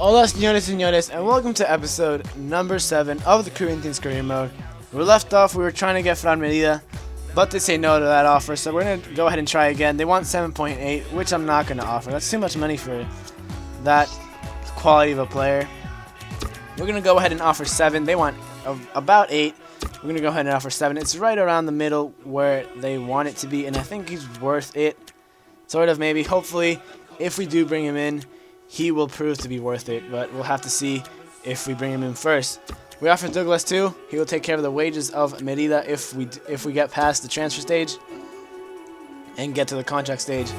Hola señores y señores, and welcome to episode number 7 of the Corinthians career mode. We left off, we were trying to get Fran Merida, but they say no to that offer, so we're going to go ahead and try again. They want 7.8, which I'm not going to offer. That's too much money for that quality of a player. We're going to go ahead and offer 7. They want about 8. We're going to go ahead and offer 7. It's right around the middle where they want it to be, and I think he's worth it. Sort of, maybe. Hopefully, if we do bring him in, he will prove to be worth it, but we'll have to see if we bring him in first. We offer Douglas too. He will take care of the wages of Merida if we get past the transfer stage and get to the contract stage.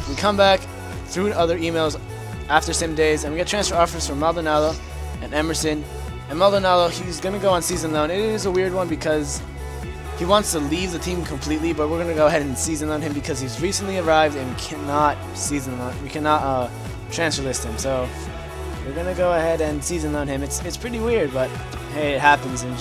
We come back through other emails after some days, and we get transfer offers from Maldonado and Emerson. And Maldonado, he's going to go on season loan. It is a weird one because he wants to leave the team completely, but we're going to go ahead and season loan him because he's recently arrived and we cannot season loan. We cannot transfer list him, so we're gonna go ahead and season loan him. It's pretty weird, but hey, it happens, and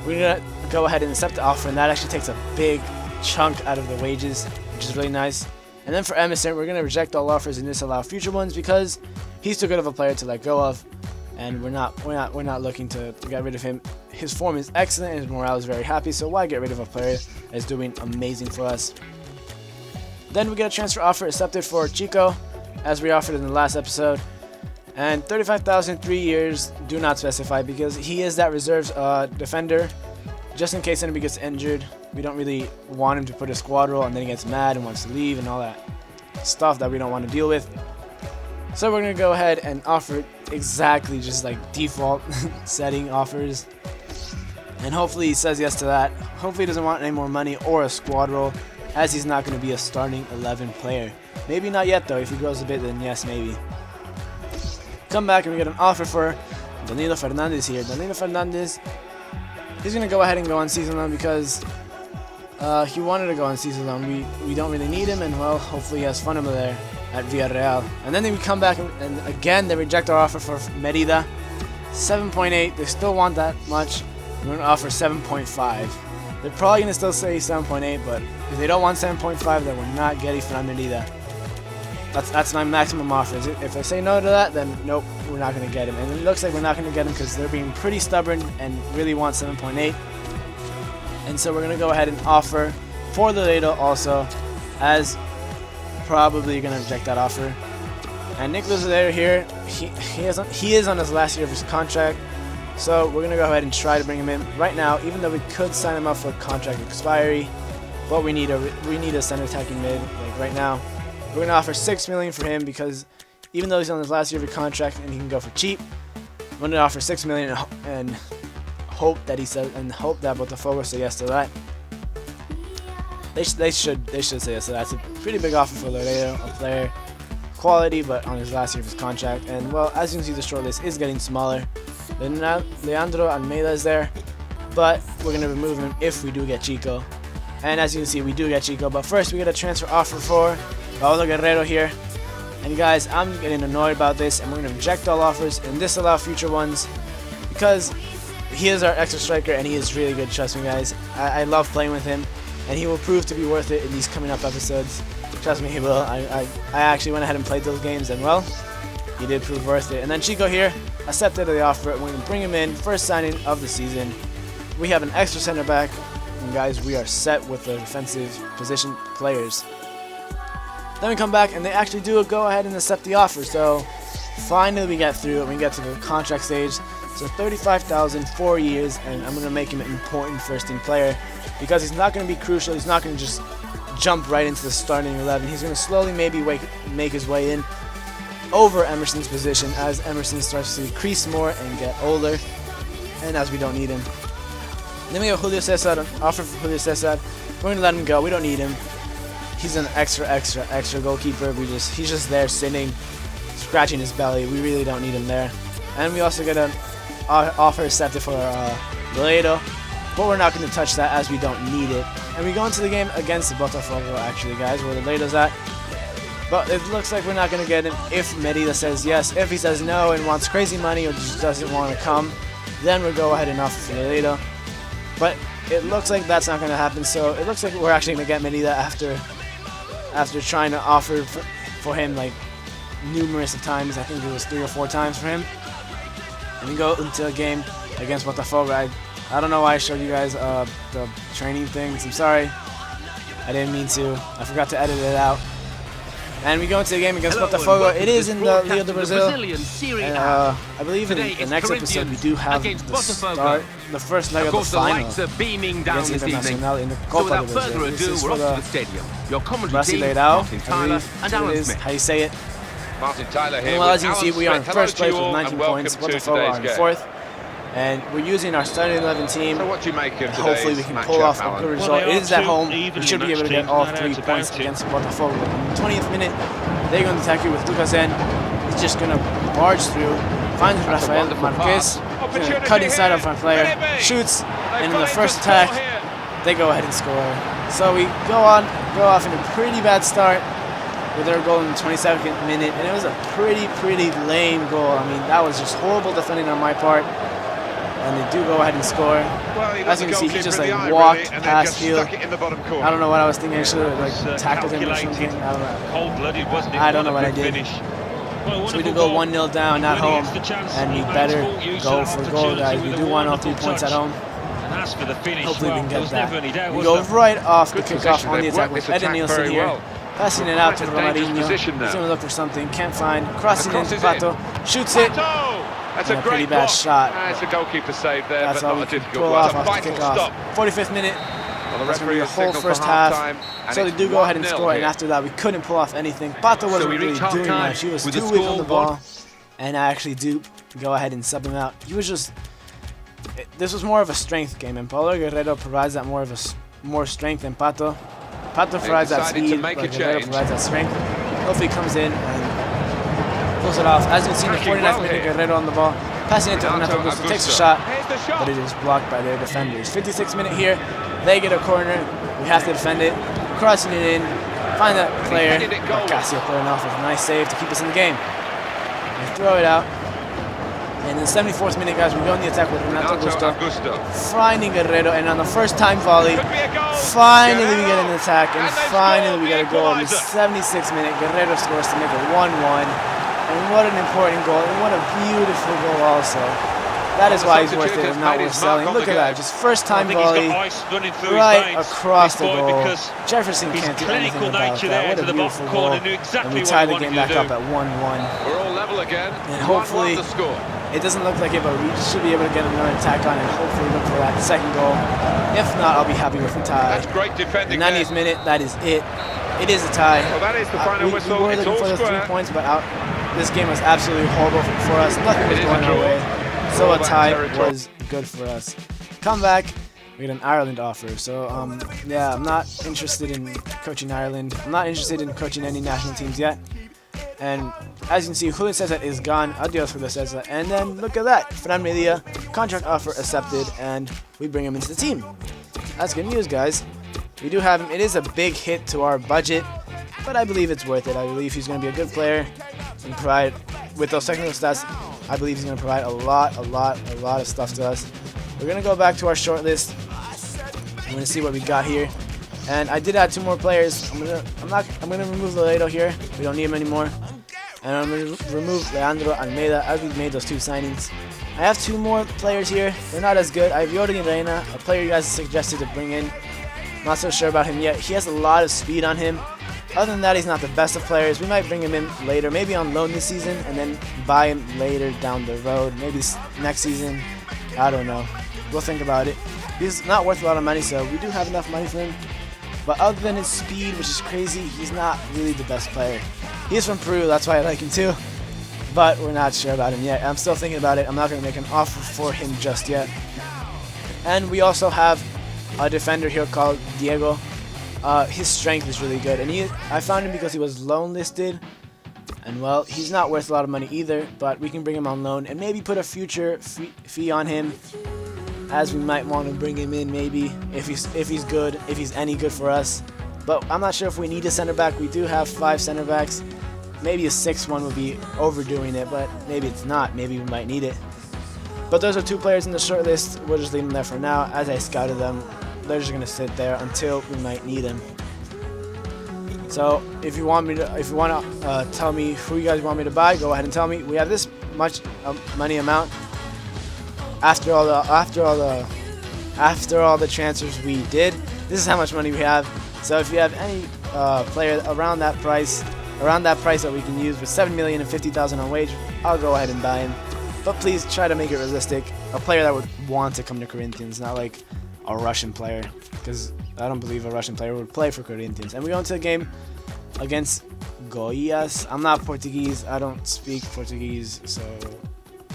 we're gonna go ahead and accept the offer, and that actually takes a big chunk out of the wages, which is really nice. And then for Emerson, we're gonna reject all offers and disallow future ones because he's too good of a player to let go of, and we're not looking to get rid of him. His form is excellent and his morale is very happy, so why get rid of a player that's doing amazing for us? Then we get a transfer offer accepted for Chico, as we offered in the last episode, and 35,000, 3 years, do not specify because he is that reserves defender, just in case anybody gets injured. We don't really want him to put a squad role and then he gets mad and wants to leave and all that stuff that we don't want to deal with. So we're going to go ahead and offer exactly just like default setting offers, and hopefully he says yes to that. Hopefully he doesn't want any more money or a squad role, as he's not going to be a starting 11 player. Maybe not yet though. If he grows a bit, then yes, maybe. Come back and we get an offer for Danilo Fernandez here. Danilo Fernandez, he's going to go ahead and go on season loan because he wanted to go on season loan. We don't really need him, and well, hopefully he has fun over there at Villarreal. And then we come back and again they reject our offer for Merida. 7.8, they still want that much. We're going to offer 7.5. They're probably going to still say 7.8, but if they don't want 7.5, then we're not getting Fran Merida. That's my maximum offer. If they say no to that, then nope, we're not going to get him. And it looks like we're not going to get him because they're being pretty stubborn and really want 7.8. And so we're going to go ahead and offer for Laredo also, as probably going to reject that offer. And Nicholas Laredo here, he is on his last year of his contract. So we're going to go ahead and try to bring him in right now, even though we could sign him up for contract expiry. But we need a center attacking mid like right now. We're going to offer $6 million for him because even though he's on his last year of his contract and he can go for cheap, we're going to offer $6 million and hope that Botafogo say yes to that. They should say yes to that. It's a pretty big offer for Laredo, a player quality but on his last year of his contract. And well, as you can see, the shortlist is getting smaller. Leandro Almeida is there, but we're going to remove him if we do get Chico. And as you can see, we do get Chico, but first we get a transfer offer for Paolo Guerrero here. And guys, I'm getting annoyed about this, and we're going to reject all offers and disallow future ones because he is our extra striker and he is really good, trust me guys. I love playing with him, and he will prove to be worth it in these coming up episodes. Trust me, he will. I actually went ahead and played those games, and well, he did prove worth it. And then Chico here accepted the offer. We're going to bring him in, first signing of the season. We have an extra center back, and guys, we are set with the defensive position players. Then we come back and they actually do go ahead and accept the offer. So finally we get through it. We get to the contract stage. So 35,000, 4 years, and I'm going to make him an important first team player because he's not going to be crucial. He's not going to just jump right into the starting 11. He's going to slowly maybe make his way in over Emerson's position as Emerson starts to increase more and get older, and as we don't need him. Then we have Julio Cesar, an offer for Julio Cesar. We're going to let him go. We don't need him. He's an extra goalkeeper. He's just there sitting, scratching his belly. We really don't need him there. And we also get an offer accepted for Laredo, but we're not going to touch that as we don't need it. And we go into the game against the Botafogo, actually, guys, where Laredo's at. But it looks like we're not going to get him if Merida says yes. If he says no and wants crazy money or just doesn't want to come, then we'll go ahead and offer for Merida. But it looks like that's not going to happen, so it looks like we're actually going to get Merida after trying to offer for him like numerous of times. I think it was 3 or 4 times for him. And we go into a game against Botafogo. I don't know why I showed you guys the training things. I'm sorry. I didn't mean to. I forgot to edit it out. And we go into the game against Botafogo. It is in the Liga do Brazil. And I believe in the next episode we do have the first leg of the final against Internacional in the Copa do Brazil. This is for the Brasileirão, I believe it is how you say it. And well, as you can see, we are in first place with 19 points. Botafogo are in 4th. And we're using our starting 11 team. So what do you make of hopefully we can pull off a good result. It is at home. We should be able to get all 3 points against Botafogo. In the 20th minute, they're going to attack you with Lucas N. He's just going to barge through, finds Rafael Marquez, cut inside of our player, shoots, and in the first attack, they go ahead and score. So we go off in a pretty bad start with their goal in the 22nd minute, and it was a pretty lame goal. I mean, that was just horrible defending on my part. And they do go ahead and score. Well, as you can see, he just like walked past field. I don't know what I was thinking. I should have like tackled him or something. I don't know. I don't know what I did. So we do go 1-0 down at home, and we better go for goal, guys. We do want all 3 points at home. Hopefully we can get that. We go right off the kickoff on the attack with Eden Nielsen here. Passing it out to Romarinho. He's going to look for something. Can't find. Crossing in. Pato shoots it. That's a pretty bad shot. It's a goalkeeper save there, that's but all not we a can difficult pull one. off the kickoff. 45th minute. Well, the That's going to be the whole referee first half. So they do go ahead and score, and after that we couldn't pull off anything. Pato wasn't really doing much. He was too weak on the ball, and I actually do go ahead and sub him out. He was just... This was more of a strength game, and Paulo Guerrero provides that more strength than Pato. Pato provides that speed, but Guerrero provides that strength. Hopefully he comes in and pulls it off. As you can see in the 49th minute, Guerrero on the ball. Passing it to Renato Augusto, takes a shot, but it is blocked by their defenders. 56th minute here, they get a corner, we have to defend it, crossing it in, find that player, Casio pulling off with a nice save to keep us in the game. We throw it out, and in the 74th minute, guys, we go on the attack with Renato Augusto, finding Guerrero, and on the first time volley, finally we get an attack, and finally we get a goal. In the 76th minute, Guerrero scores to make it 1-1. And what an important goal, and what a beautiful goal also. That is why he's worth it and not worth selling. Look at that, just first time volley, right across the goal. Jefferson can't do anything about that. What a beautiful goal. And we tie the game back up at 1-1. We're all level again. And hopefully, it doesn't look like it, but we should be able to get another attack on and hopefully look for that second goal. If not, I'll be happy with the tie. That's great defending. The 90th minute, that is it. It is a tie. Well, that is the final whistle. We were looking for the 3 points, but this game was absolutely horrible for us. Nothing was going our way. So a tie was good for us. Come back, we get an Ireland offer. So, yeah, I'm not interested in coaching Ireland. I'm not interested in coaching any national teams yet. And as you can see, Julio Cesar is gone. Adios, Julio Cesar. And then look at that. Fran Media, contract offer accepted, and we bring him into the team. That's good news, guys. We do have him. It is a big hit to our budget, but I believe it's worth it. I believe he's going to be a good player and provide, with those technical stats, I believe he's going to provide a lot of stuff to us. We're going to go back to our short list. I'm going to see what we got here. And I did add 2 more players. I'm gonna remove Loredo here. We don't need him anymore. And I'm gonna remove Leandro Almeida as we made those 2 signings. I have 2 more players here. They're not as good. I have Jordi Reina, a player you guys suggested to bring in. Not so sure about him yet. He has a lot of speed on him. Other than that, he's not the best of players. We might bring him in later, maybe on loan this season, and then buy him later down the road. Maybe next season. I don't know. We'll think about it. He's not worth a lot of money, so we do have enough money for him. But other than his speed, which is crazy, he's not really the best player. He's from Peru, that's why I like him too. But we're not sure about him yet. I'm still thinking about it. I'm not going to make an offer for him just yet. And we also have a defender here called Diego. His strength is really good, and I found him because he was loan listed, and well, he's not worth a lot of money either, but we can bring him on loan and maybe put a future fee on him, as we might want to bring him in maybe if he's good, if he's any good for us. But I'm not sure if we need a center back. We do have 5 center backs. Maybe a 6th one would be overdoing it, but maybe it's not. Maybe we might need it. But those are 2 players in the short list. We'll just leave them there for now. As I scouted them, they're just going to sit there until we might need them. So if you want to tell me who you guys want me to buy, go ahead and tell me. We have this much money amount after all the transfers we did. This is how much money we have. So if you have any player around that price that we can use with 7,050,000 on wage, I'll go ahead and buy him. But please try to make it realistic. A player that would want to come to Corinthians, not like a Russian player, because I don't believe a Russian player would play for Corinthians. And we go into the game against Goas. I'm not Portuguese. I don't speak Portuguese, so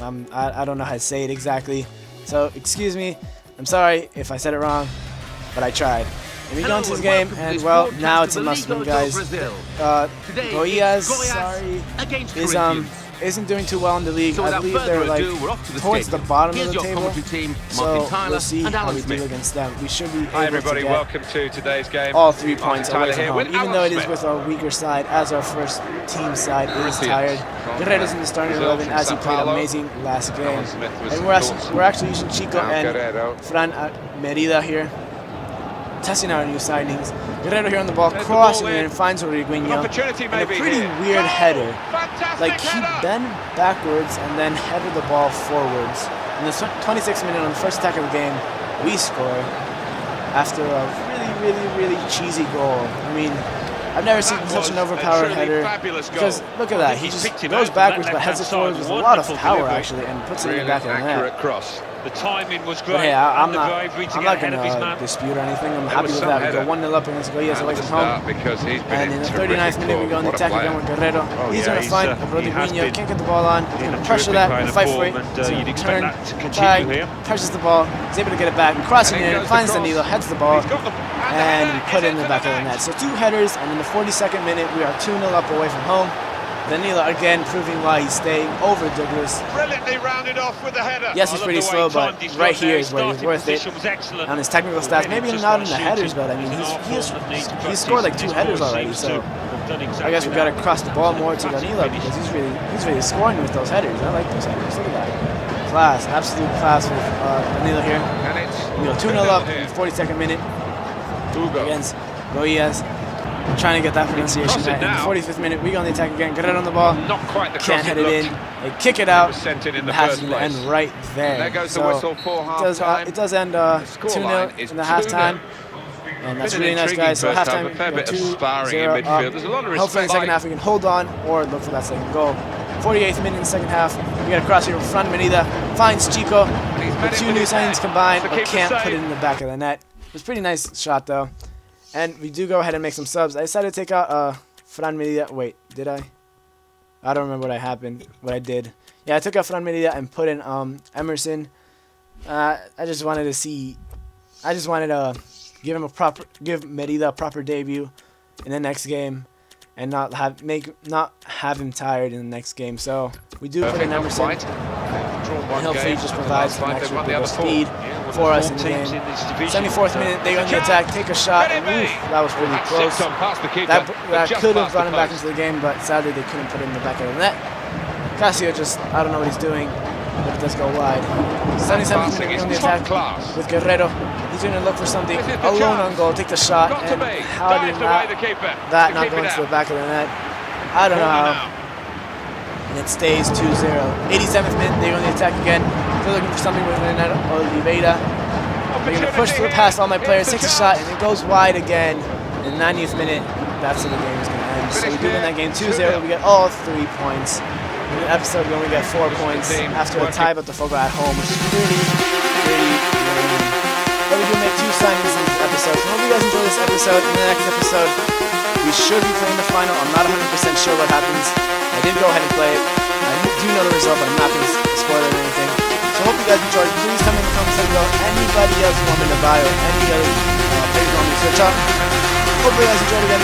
I don't know how to say it exactly. So excuse me. I'm sorry if I said it wrong, but I tried. And we go into this game, and well, now it's a must-win, guys. Goas, sorry, isn't doing too well in the league. I believe they're like towards the bottom of the table. So we'll see how we do against them. We should be able everybody, to get welcome to today's game. all 3 points away from here home, even though it is with our weaker side, as our first team side is tired. Guerrero's in the starting 11 as he played amazing last game. And we're actually using Chico and Fran Merida here, testing our new signings. Guerrero here on the ball, crossing it and finds Origuinho. And a pretty weird header. Like he bent backwards and then headed the ball forwards. In the 26th minute on the first attack of the game, we score after a really cheesy goal. I mean, I've never seen such an overpowered header, because look at that, he just goes backwards but heads it forwards with a lot of power actually and puts it in the back of the net. The timing was great. But hey, I'm not going to dispute or anything. I'm happy with that. We go 1-0 up against Goas away from home. And in the 39th minute, we go on the attack again with Guerrero. He's going to find Rodriguinho, can't get the ball on. He's going to pressure that, fight for it. He's going to turn, try, touches the ball. He's able to get it back. Crossing it, finds Danilo, heads the ball, and we put it in the back of the net. So 2 headers, and in the 42nd minute, we are 2-0 up away from home. Danilo again proving why he's staying over Douglas. Brilliantly rounded off with the header. Yes, he's pretty slow, but right here is where he's worth it. On his technical stats, maybe not in the headers, but I mean he's scored like 2 headers already. So I guess we got to cross the ball more to Danilo, because he's really scoring with those headers. I like those headers. Look at that, class, absolute class with Danilo here. We go 2-0 up in the 42nd minute against Goas. Trying to get that pronunciation right. In the 45th minute, we go on the attack again. Guerrero on the ball. Not quite the Can't head it in. They kick it out. The pass is going to end right there. There goes the whistle for half-time. It does end 2-0 in the halftime. And that's really nice, guys. So halftime, 2-0 up. Hopefully in the second half we can hold on or look for that second goal. 48th minute in the second half. We got a cross here in front. Merida finds Chico. The 2 new signings combined, but can't put it in the back of the net. It was a pretty nice shot, though. And we do go ahead and make some subs. I decided to take out Fran Merida. Wait, did I? I don't remember what I did. Yeah, I took out Fran Merida and put in Emerson. I just wanted to give Merida a proper debut in the next game, and not have him tired in the next game. So we do put in Emerson, and hopefully he just provides some extra bit of speed for us in the game. 74th minute, they go on the attack, take a shot, and oof, that was really close. That could have brought him back into the game, but sadly they couldn't put it in the back of the net. Casio just, I don't know what he's doing, but it does go wide. 77th minute on the attack with Guerrero. He's going to look for something alone on goal, take the shot, and how did that not go into the back of the net? I don't know how. And it stays 2-0. 87th minute, they go on the attack again. They're looking for something with Oliveira. They're going to push through past all my players, takes a shot, and it goes wide again. In the 90th minute, that's when the game is going to end. So we do win that game 2-0. We get all 3 points. In the episode, we only get 4 points after a tie, but the Fogo at home, which is pretty lame. But we do make 2 signings in this episode. So I hope you guys enjoy this episode. In the next episode, we should be playing the final. I'm not 100% sure what happens. I did go ahead and play it. I do know the result, but I'm not going to spoil it or anything. So I hope you guys enjoyed. Please tell me in the comments below anybody else you want me to buy or any other players you want me to search up. Hopefully you guys enjoyed again.